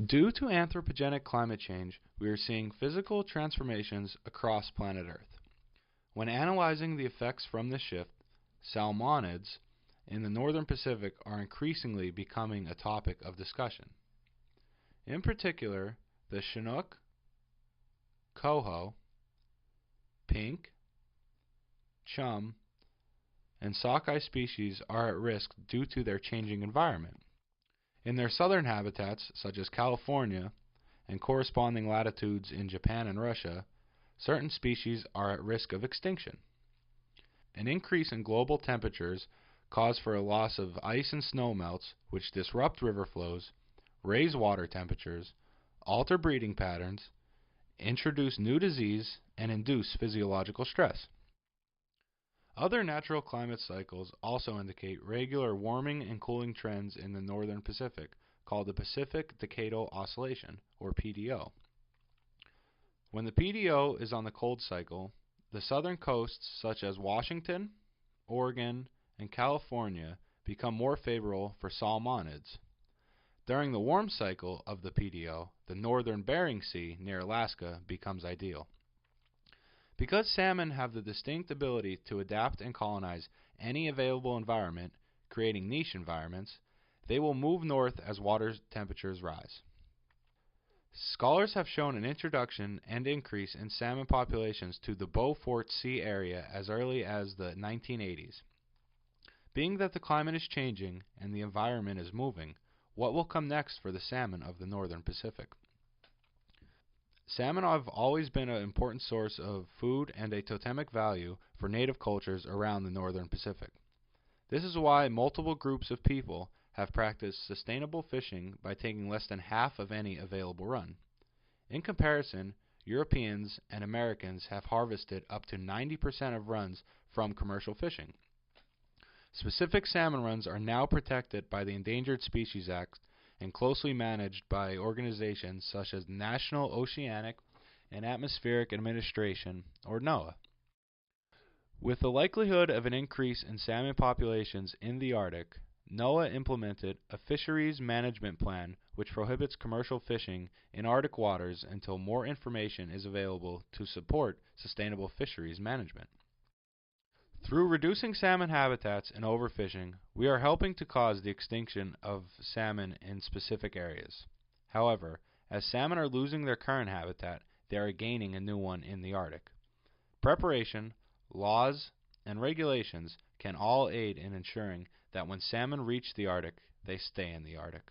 Due to anthropogenic climate change, we are seeing physical transformations across planet Earth. When analyzing the effects from this shift, salmonids in the northern Pacific are increasingly becoming a topic of discussion. In particular, the Chinook, coho, pink, chum, and sockeye species are at risk due to their changing environment. In their southern habitats, such as California and corresponding latitudes in Japan and Russia, certain species are at risk of extinction. An increase in global temperatures cause for a loss of ice and snow melts, which disrupt river flows, raise water temperatures, alter breeding patterns, introduce new disease, and induce physiological stress. Other natural climate cycles also indicate regular warming and cooling trends in the northern Pacific, called the Pacific Decadal Oscillation, or PDO. When the PDO is on the cold cycle, the southern coasts such as Washington, Oregon, and California become more favorable for salmonids. During the warm cycle of the PDO, the northern Bering Sea near Alaska becomes ideal. Because salmon have the distinct ability to adapt and colonize any available environment, creating niche environments, they will move north as water temperatures rise. Scholars have shown an introduction and increase in salmon populations to the Beaufort Sea area as early as the 1980s. Being that the climate is changing and the environment is moving, what will come next for the salmon of the northern Pacific? Salmon have always been an important source of food and a totemic value for native cultures around the northern Pacific. This is why multiple groups of people have practiced sustainable fishing by taking less than half of any available run. In comparison, Europeans and Americans have harvested up to 90% of runs from commercial fishing. Specific salmon runs are now protected by the Endangered Species Act and closely managed by organizations such as the National Oceanic and Atmospheric Administration, or NOAA. With the likelihood of an increase in salmon populations in the Arctic, NOAA implemented a fisheries management plan which prohibits commercial fishing in Arctic waters until more information is available to support sustainable fisheries management. Through reducing salmon habitats and overfishing, we are helping to cause the extinction of salmon in specific areas. However, as salmon are losing their current habitat, they are gaining a new one in the Arctic. Preparation, laws, and regulations can all aid in ensuring that when salmon reach the Arctic, they stay in the Arctic.